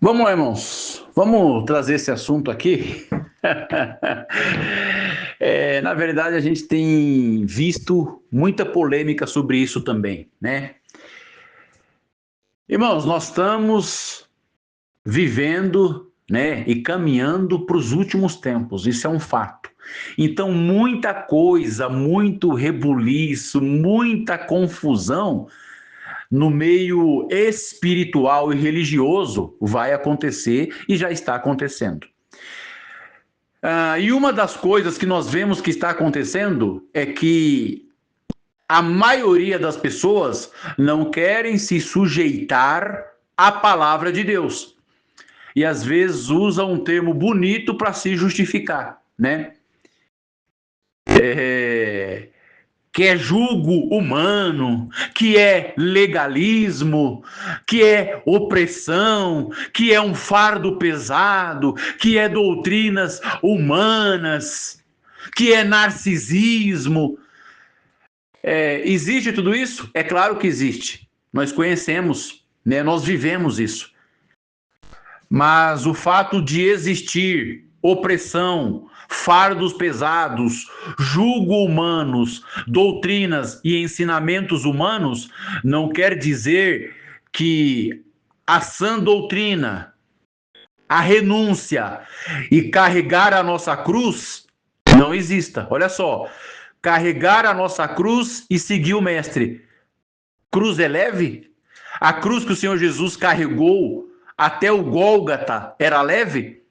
Vamos lá, irmãos. Vamos trazer esse assunto aqui. Na verdade, a gente tem visto muita polêmica sobre isso também, né? Irmãos, nós estamos vivendo, né, e caminhando para os últimos tempos. Isso é um fato. Então, muita coisa, muito rebuliço, muita confusão no meio espiritual e religioso vai acontecer e já está acontecendo. E uma das coisas que nós vemos que está acontecendo é que a maioria das pessoas não querem se sujeitar à palavra de Deus. E às vezes usa um termo bonito para se justificar, né? Que é julgo humano, que é legalismo, que é opressão, que é um fardo pesado, que é doutrinas humanas, que é narcisismo. Existe tudo isso? É claro que existe. Nós conhecemos, né? Nós vivemos isso. Mas o fato de existir opressão, fardos pesados, julgo humanos, doutrinas e ensinamentos humanos, não quer dizer que a sã doutrina, a renúncia e carregar a nossa cruz não exista. Olha só, carregar a nossa cruz e seguir o mestre. Cruz é leve? A cruz que o Senhor Jesus carregou até o Gólgata era leve?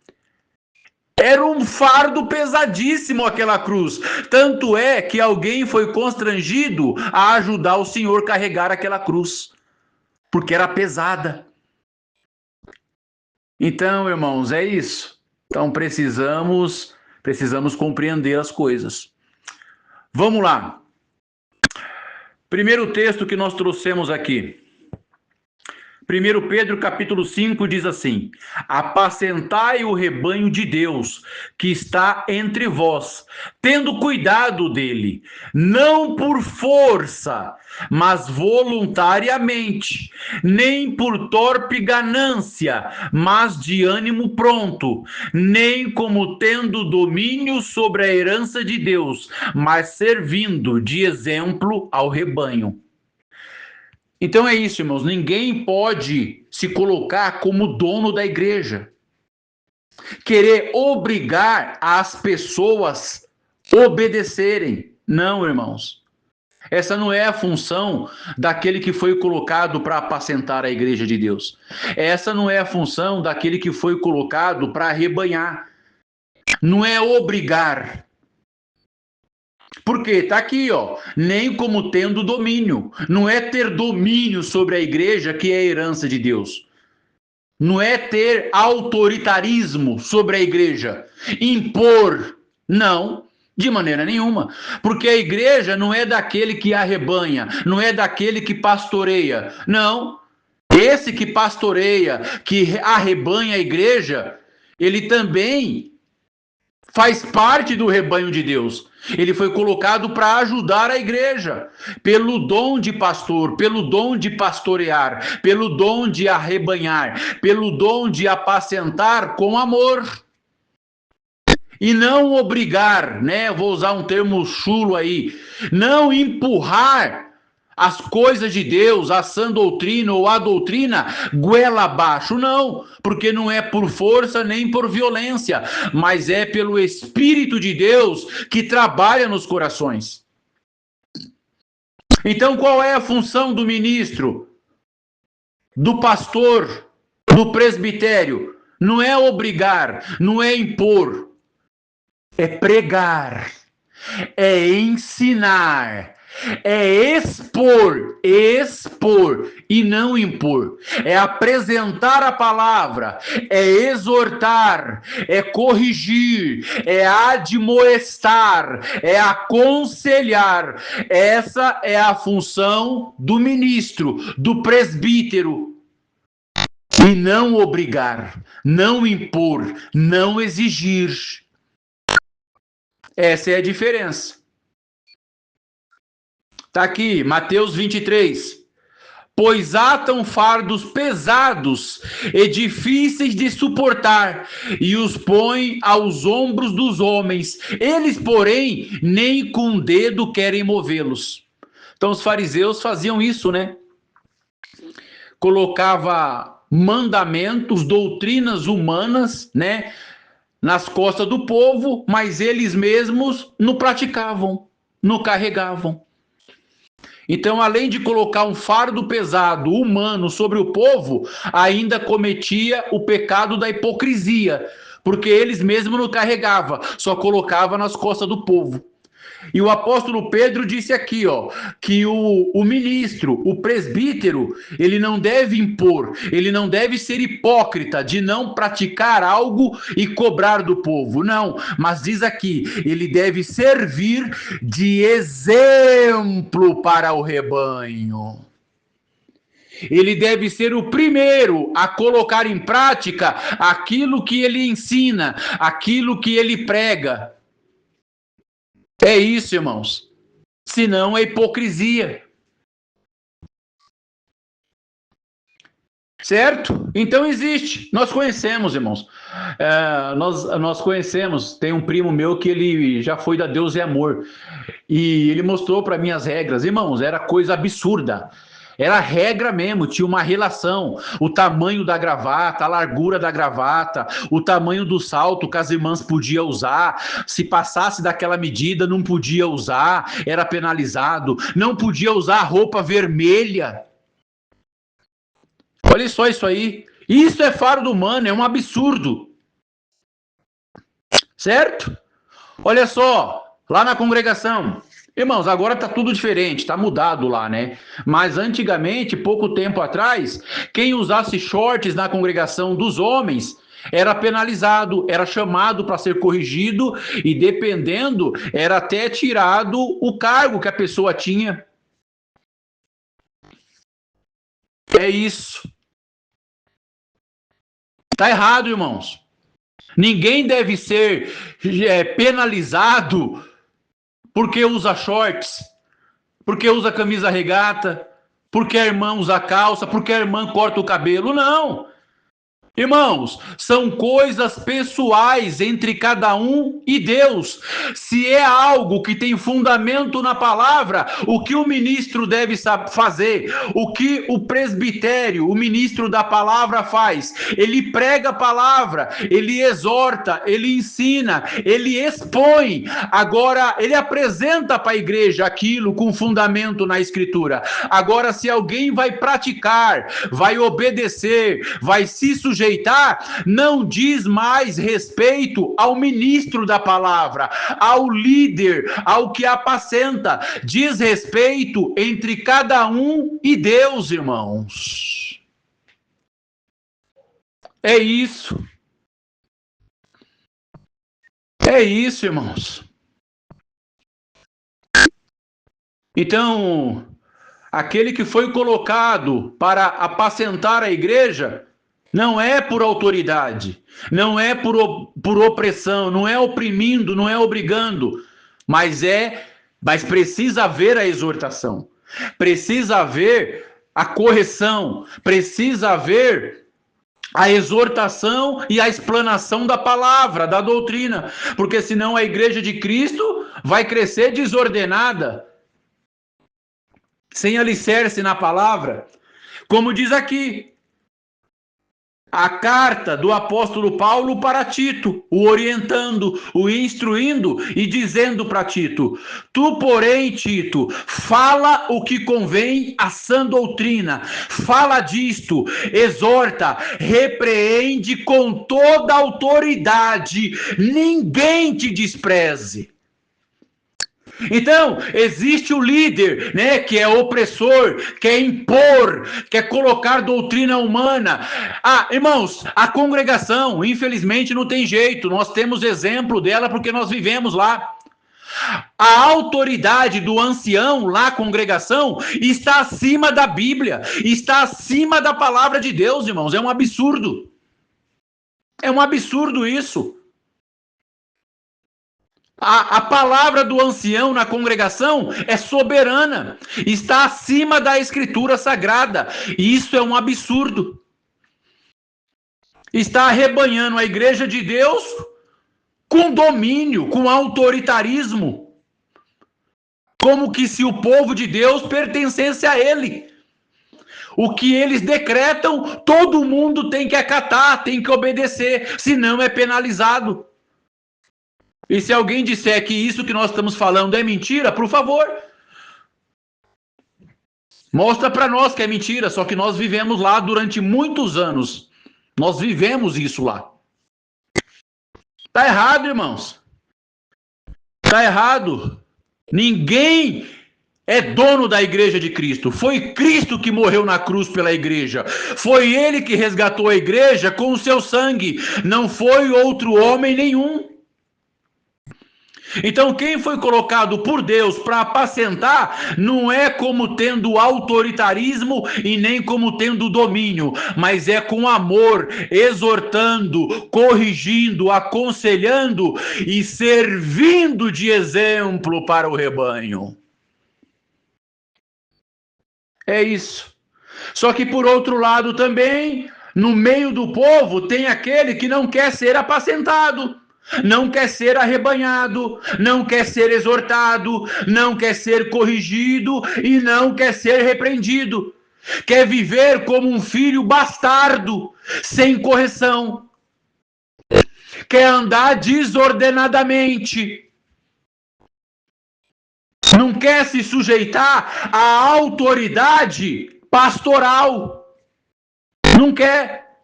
Era um fardo pesadíssimo aquela cruz. Tanto é que alguém foi constrangido a ajudar o Senhor a carregar aquela cruz, porque era pesada. Então, irmãos, é isso. Então precisamos compreender as coisas. Vamos lá. Primeiro texto que nós trouxemos aqui. 1 Pedro capítulo 5 diz assim: apacentai o rebanho de Deus, que está entre vós, tendo cuidado dele, não por força, mas voluntariamente, nem por torpe ganância, mas de ânimo pronto, nem como tendo domínio sobre a herança de Deus, mas servindo de exemplo ao rebanho. Então é isso, irmãos. Ninguém pode se colocar como dono da igreja. Querer obrigar as pessoas a obedecerem. Não, irmãos. Essa não é a função daquele que foi colocado para apacentar a igreja de Deus. Essa não é a função daquele que foi colocado para arrebanhar. Não é obrigar. Porque está aqui, ó, nem como tendo domínio. Não é ter domínio sobre a igreja que é a herança de Deus. Não é ter autoritarismo sobre a igreja. Impor. Não, de maneira nenhuma. Porque a igreja não é daquele que arrebanha, não é daquele que pastoreia. Não. Esse que pastoreia, que arrebanha a igreja, ele também faz parte do rebanho de Deus. Ele foi colocado para ajudar a igreja, pelo dom de pastor, pelo dom de pastorear, pelo dom de arrebanhar, pelo dom de apacentar com amor. E não obrigar, né? Vou usar um termo chulo aí, não empurrar as coisas de Deus, a sã doutrina ou a doutrina, goela abaixo, não, porque não é por força nem por violência, mas é pelo Espírito de Deus que trabalha nos corações. Então, qual é a função do ministro, do pastor, do presbitério? Não é obrigar, não é impor, é pregar, é ensinar, é expor e não impor, é apresentar a palavra, é exortar, é corrigir, é admoestar, é aconselhar. Essa é a função do ministro, do presbítero. E não obrigar, não impor, não exigir. Essa é a diferença. Está aqui, Mateus 23. pois atam fardos pesados e difíceis de suportar, e os põem aos ombros dos homens. Eles, porém, nem com um dedo querem movê-los. Então os fariseus faziam isso, né? Colocava mandamentos, doutrinas humanas, né, nas costas do povo, mas eles mesmos não praticavam, não carregavam. Então, além de colocar um fardo pesado humano sobre o povo, ainda cometia o pecado da hipocrisia, porque eles mesmos não carregavam, só colocava nas costas do povo. E o apóstolo Pedro disse aqui, ó, que o ministro, o presbítero, ele não deve impor, ele não deve ser hipócrita de não praticar algo e cobrar do povo, não, mas diz aqui, ele deve servir de exemplo para o rebanho. Ele deve ser o primeiro a colocar em prática aquilo que ele ensina, aquilo que ele prega. É isso, irmãos. Senão é hipocrisia. Certo? Então existe. Nós conhecemos, irmãos. Nós conhecemos. Tem um primo meu que ele já foi da Deus e Amor. E ele mostrou para mim as regras. Irmãos, era coisa absurda. Era regra mesmo, tinha uma relação, o tamanho da gravata, a largura da gravata, o tamanho do salto que as irmãs podiam usar, se passasse daquela medida não podia usar, era penalizado, não podia usar roupa vermelha. Olha só isso aí, isso é fardo humano, é um absurdo. Certo? Olha só, lá na congregação... Irmãos, agora está tudo diferente, está mudado lá, né? Mas antigamente, pouco tempo atrás, quem usasse shorts na congregação dos homens era penalizado, era chamado para ser corrigido e, dependendo, era até tirado o cargo que a pessoa tinha. É isso. Está errado, irmãos. Ninguém deve ser penalizado porque usa shorts, porque usa camisa regata, porque a irmã usa calça, porque a irmã corta o cabelo. Não. Irmãos, são coisas pessoais entre cada um e Deus. Se é algo que tem fundamento na palavra, o que o ministro deve fazer, o que o presbitério, o ministro da palavra faz, ele prega a palavra, ele exorta, ele ensina, ele expõe. Agora, ele apresenta para a igreja aquilo com fundamento na escritura. Agora, se alguém vai praticar, vai obedecer, vai se sujeitar, não diz mais respeito ao ministro da palavra, ao líder, ao que apacenta, diz respeito entre cada um e Deus, irmãos. É isso. É isso, irmãos. Então, aquele que foi colocado para apacentar a igreja, não é por autoridade, não é por opressão, não é oprimindo, não é obrigando, mas precisa haver a exortação, precisa haver a correção, precisa haver a exortação e a explanação da palavra, da doutrina, porque senão a igreja de Cristo vai crescer desordenada, sem alicerce na palavra, como diz aqui, a carta do apóstolo Paulo para Tito, o orientando, o instruindo e dizendo para Tito: tu, porém, Tito, fala o que convém à sã doutrina, fala disto, exorta, repreende com toda autoridade, ninguém te despreze. Então, existe o líder, né, que é opressor, quer impor, quer colocar doutrina humana. Irmãos, a congregação, infelizmente, não tem jeito. Nós temos exemplo dela porque nós vivemos lá. A autoridade do ancião lá, congregação, está acima da Bíblia, está acima da palavra de Deus, irmãos. É um absurdo. É um absurdo isso. A palavra do ancião na congregação é soberana, está acima da escritura sagrada, e isso é um absurdo. Está arrebanhando a igreja de Deus com domínio, com autoritarismo, como que se o povo de Deus pertencesse a ele. O que eles decretam, todo mundo tem que acatar, tem que obedecer, senão é penalizado. E se alguém disser que isso que nós estamos falando é mentira, por favor, mostra para nós que é mentira, só que nós vivemos lá durante muitos anos. Nós vivemos isso lá. Tá errado, irmãos. Tá errado. Ninguém é dono da igreja de Cristo. Foi Cristo que morreu na cruz pela igreja. Foi ele que resgatou a igreja com o seu sangue. Não foi outro homem nenhum. Então, quem foi colocado por Deus para apacentar não é como tendo autoritarismo e nem como tendo domínio, mas é com amor, exortando, corrigindo, aconselhando e servindo de exemplo para o rebanho. É isso. Só que por outro lado também, no meio do povo tem aquele que não quer ser apacentado. Não quer ser arrebanhado, não quer ser exortado, não quer ser corrigido e não quer ser repreendido. Quer viver como um filho bastardo, sem correção. Quer andar desordenadamente. Não quer se sujeitar à autoridade pastoral. Não quer.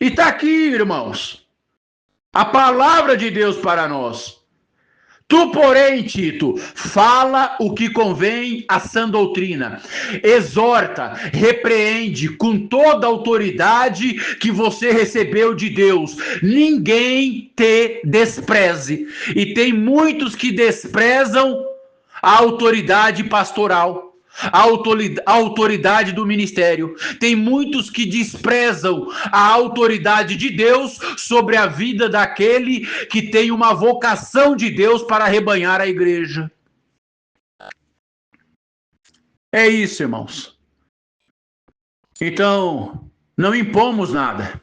E está aqui, irmãos, a palavra de Deus para nós. Tu, porém, Tito, fala o que convém à sã doutrina. Exorta, repreende com toda a autoridade que você recebeu de Deus. Ninguém te despreze. E tem muitos que desprezam a autoridade pastoral. A autoridade do ministério. Tem muitos que desprezam a autoridade de Deus sobre a vida daquele que tem uma vocação de Deus para arrebanhar a igreja. É isso, irmãos. Então, não impomos nada.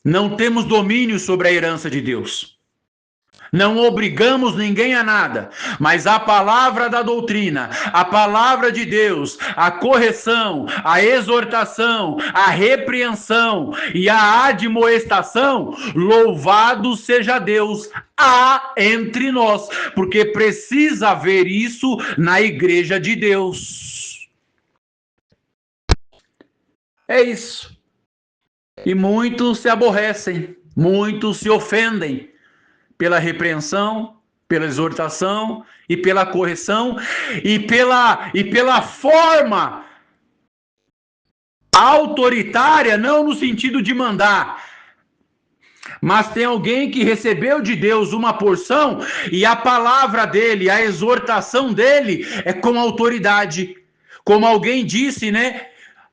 Não temos domínio sobre a herança de Deus. Não obrigamos ninguém a nada, mas a palavra da doutrina, a palavra de Deus, a correção, a exortação, a repreensão e a admoestação, louvado seja Deus, há entre nós, porque precisa haver isso na igreja de Deus. É isso. E muitos se aborrecem, muitos se ofendem pela repreensão, pela exortação e pela correção e pela forma autoritária, não no sentido de mandar, mas tem alguém que recebeu de Deus uma porção e a palavra dele, a exortação dele é com autoridade. Como alguém disse, né?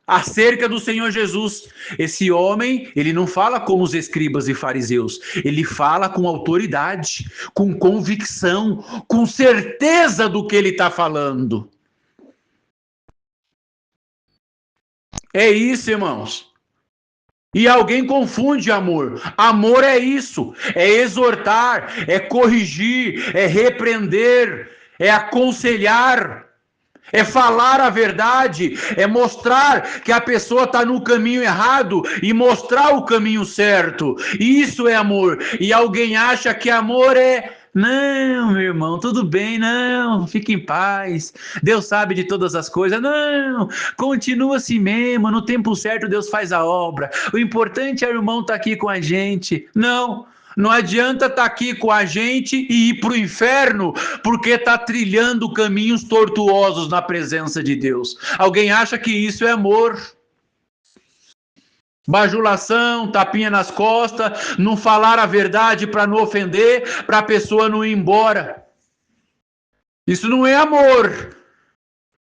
Acerca do Senhor Jesus, esse homem, ele não fala como os escribas e fariseus, ele fala com autoridade, com convicção, com certeza do que ele está falando. É isso, irmãos. E alguém confunde amor. Amor é isso, é exortar, é corrigir, é repreender, é aconselhar. É falar a verdade, é mostrar que a pessoa está no caminho errado e mostrar o caminho certo. Isso é amor. E alguém acha que amor é... Não, meu irmão, tudo bem, não, fique em paz. Deus sabe de todas as coisas. Não, continua assim mesmo, no tempo certo Deus faz a obra. O importante é o irmão estar aqui com a gente. Não. Não adianta estar aqui com a gente e ir para o inferno porque está trilhando caminhos tortuosos na presença de Deus. Alguém acha que isso é amor? Bajulação, tapinha nas costas, não falar a verdade para não ofender, para a pessoa não ir embora. Isso não é amor.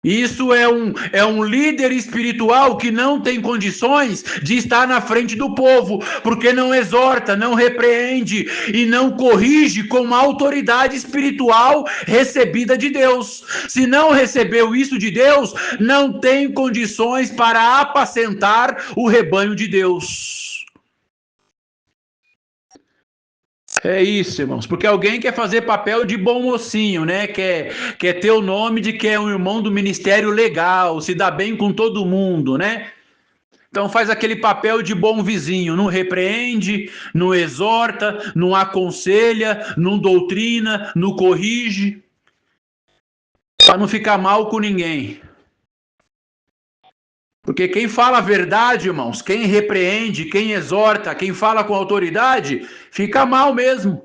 Isso é um líder espiritual que não tem condições de estar na frente do povo, porque não exorta, não repreende e não corrige com uma autoridade espiritual recebida de Deus. Se não recebeu isso de Deus, não tem condições para apacentar o rebanho de Deus. É isso, irmãos, porque alguém quer fazer papel de bom mocinho, né? Quer ter o nome de que é um irmão do ministério legal, se dá bem com todo mundo, né? Então faz aquele papel de bom vizinho, não repreende, não exorta, não aconselha, não doutrina, não corrige, para não ficar mal com ninguém. Porque quem fala a verdade, irmãos, quem repreende, quem exorta, quem fala com autoridade, fica mal mesmo.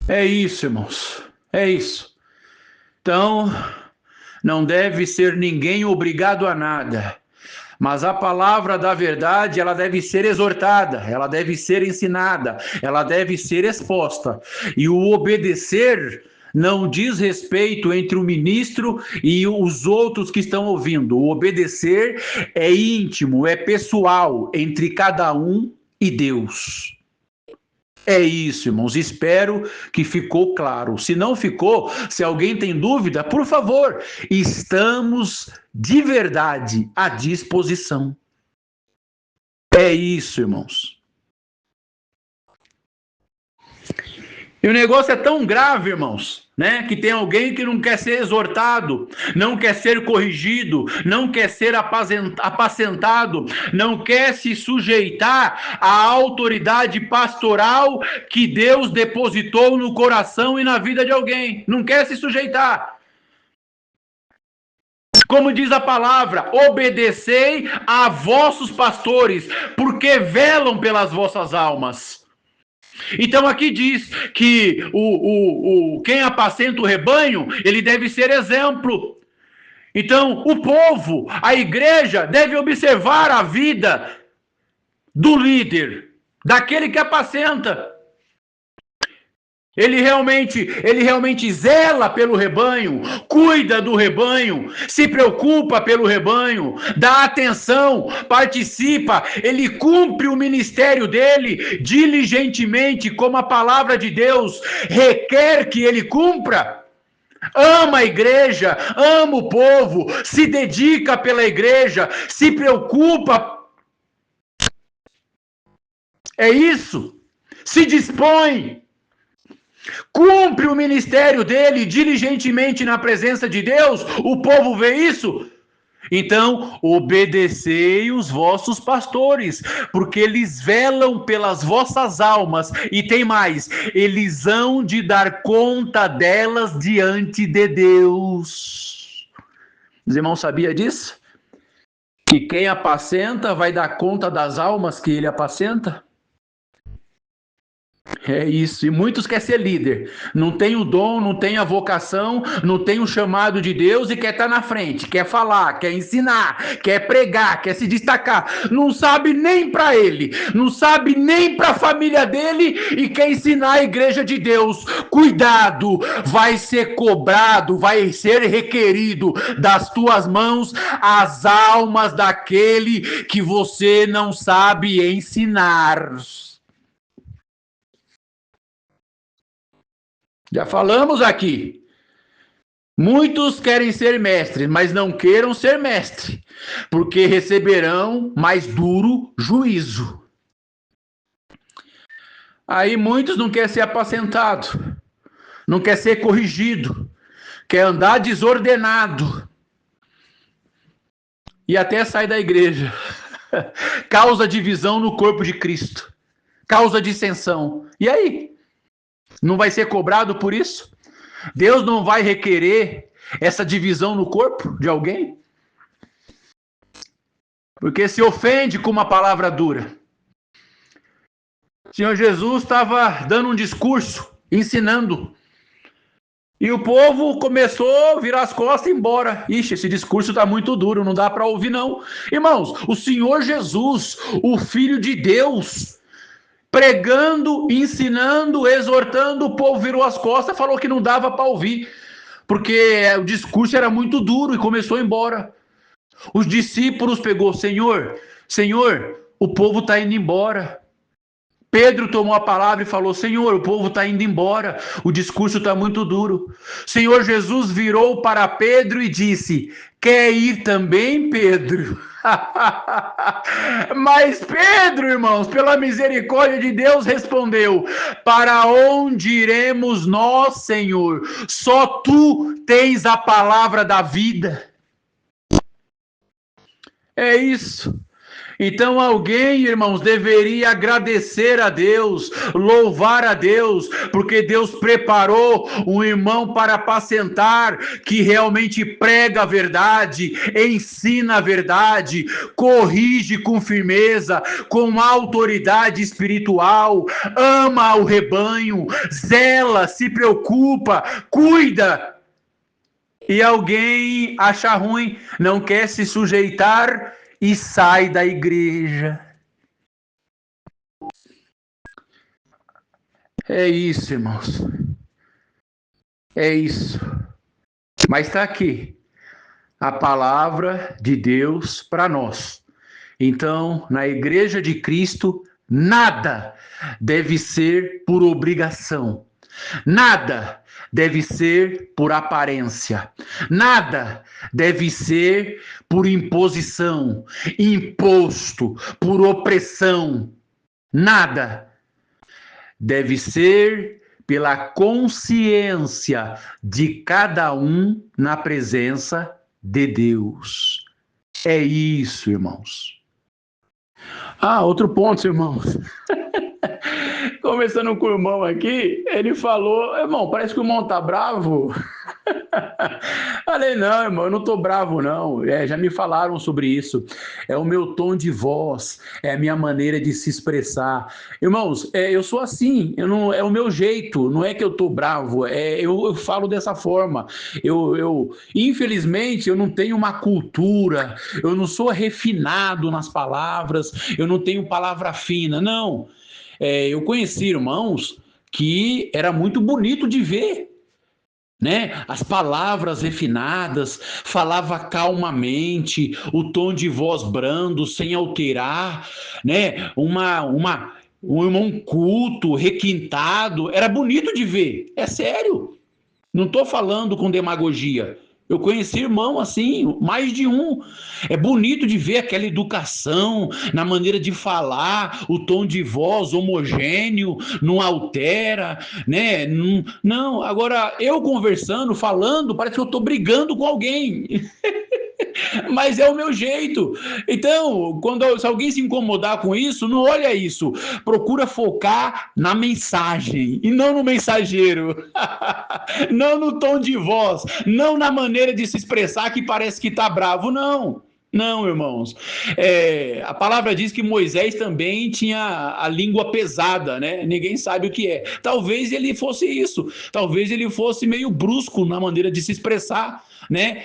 É isso, irmãos. É isso. Então, não deve ser ninguém obrigado a nada. Mas a palavra da verdade, ela deve ser exortada, ela deve ser ensinada, ela deve ser exposta. E o obedecer não diz respeito entre o ministro e os outros que estão ouvindo. O obedecer é íntimo, é pessoal entre cada um e Deus. É isso, irmãos. Espero que ficou claro. Se não ficou, se alguém tem dúvida, por favor, estamos de verdade à disposição. É isso, irmãos. E o negócio é tão grave, irmãos, né? Que tem alguém que não quer ser exortado, não quer ser corrigido, não quer ser apacentado, não quer se sujeitar à autoridade pastoral que Deus depositou no coração e na vida de alguém. Não quer se sujeitar. Como diz a palavra, obedecei a vossos pastores, porque velam pelas vossas almas. Então aqui diz que quem apacenta o rebanho, ele deve ser exemplo. Então o povo, a igreja, deve observar a vida do líder, daquele que apacenta. Ele realmente zela pelo rebanho, cuida do rebanho, se preocupa pelo rebanho, dá atenção, participa, ele cumpre o ministério dele diligentemente, como a palavra de Deus requer que ele cumpra. Ama a igreja, ama o povo, se dedica pela igreja, se preocupa. É isso. Se dispõe. Cumpre o ministério dele diligentemente na presença de Deus, o povo vê isso. Então, obedecei os vossos pastores, porque eles velam pelas vossas almas, e tem mais, eles hão de dar conta delas diante de Deus. Os irmãos sabiam disso? Que quem apacenta vai dar conta das almas que ele apacenta? É isso, e muitos querem ser líder, não tem o dom, não tem a vocação, não tem o chamado de Deus e quer estar na frente, quer falar, quer ensinar, quer pregar, quer se destacar, não sabe nem para ele, não sabe nem para a família dele e quer ensinar a igreja de Deus. Cuidado, vai ser cobrado, vai ser requerido das tuas mãos as almas daquele que você não sabe ensinar. Já falamos aqui. Muitos querem ser mestres, mas não queiram ser mestre, porque receberão mais duro juízo. Aí muitos não querem ser apacentado, não quer ser corrigido, quer andar desordenado e até sai da igreja. Causa divisão no corpo de Cristo, causa dissensão. E aí? Não vai ser cobrado por isso? Deus não vai requerer essa divisão no corpo de alguém? Porque se ofende com uma palavra dura. O Senhor Jesus estava dando um discurso, ensinando. E o povo começou a virar as costas e ir embora. Ixi, esse discurso está muito duro, não dá para ouvir não. Irmãos, o Senhor Jesus, o Filho de Deus, pregando, ensinando, exortando, o povo virou as costas, falou que não dava para ouvir. porque o discurso era muito duro e começou a ir embora. Os discípulos pegou, Senhor, Senhor, o povo está indo embora. Pedro tomou a palavra e falou, Senhor, o povo está indo embora, o discurso está muito duro. Senhor Jesus virou para Pedro e disse, quer ir também, Pedro? Mas Pedro, irmãos, pela misericórdia de Deus, respondeu, para onde iremos nós, Senhor? Só tu tens a palavra da vida. É isso. Então alguém, irmãos, deveria agradecer a Deus, louvar a Deus, porque Deus preparou um irmão para apacentar, que realmente prega a verdade, ensina a verdade, corrige com firmeza, com autoridade espiritual, ama o rebanho, zela, se preocupa, cuida. E alguém acha ruim, não quer se sujeitar e sai da igreja. É isso, irmãos. É isso. Mas está aqui a palavra de Deus para nós. Então, na igreja de Cristo, nada deve ser por obrigação. Nada deve ser por aparência. Nada deve ser por imposição, imposto, por opressão. Nada deve ser pela consciência de cada um na presença de Deus. É isso, irmãos. Outro ponto, irmãos. Conversando com o irmão aqui, ele falou, irmão, parece que o irmão tá bravo. Falei, não, irmão, eu não tô bravo, não. Já me falaram sobre isso. É o meu tom de voz, é a minha maneira de se expressar. Irmãos, eu sou assim, é o meu jeito, não é que eu tô bravo, eu falo dessa forma. Infelizmente, eu não tenho uma cultura, eu não sou refinado nas palavras, eu não tenho palavra fina, não. Eu conheci irmãos que era muito bonito de ver, né? As palavras refinadas, falava calmamente, o tom de voz brando, sem alterar, né? Um irmão culto, requintado, era bonito de ver, é sério. Não estou falando com demagogia. Eu conheci irmão assim, mais de um. É bonito de ver aquela educação na maneira de falar, o tom de voz homogêneo, não altera, né? Não, agora eu conversando, falando, parece que eu estou brigando com alguém. Mas é o meu jeito. Então, se alguém se incomodar com isso, não olha isso. Procura focar na mensagem e não no mensageiro. Não no tom de voz, não na maneira de se expressar que parece que está bravo, não. Não, irmãos. A palavra diz que Moisés também tinha a língua pesada, né? Ninguém sabe o que é. Talvez ele fosse isso. Talvez ele fosse meio brusco na maneira de se expressar, né?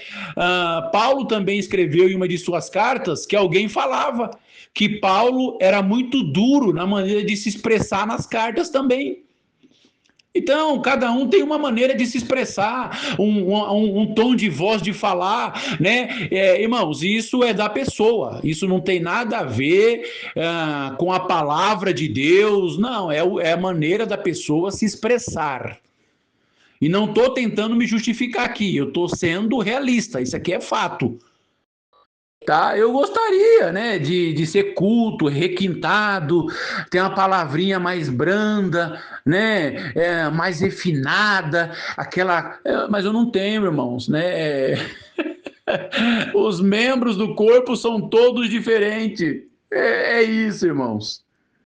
Paulo também escreveu em uma de suas cartas que alguém falava que Paulo era muito duro na maneira de se expressar nas cartas também. Então, cada um tem uma maneira de se expressar, um tom de voz de falar, né? Irmãos, isso é da pessoa, isso não tem nada a ver com a palavra de Deus, não, é a maneira da pessoa se expressar. E não estou tentando me justificar aqui, eu estou sendo realista, isso aqui é fato. Tá? Eu gostaria, né, de ser culto, requintado, ter uma palavrinha mais branda, né, mais refinada, mas eu não tenho, irmãos, né? Os membros do corpo são todos diferentes. É isso, irmãos.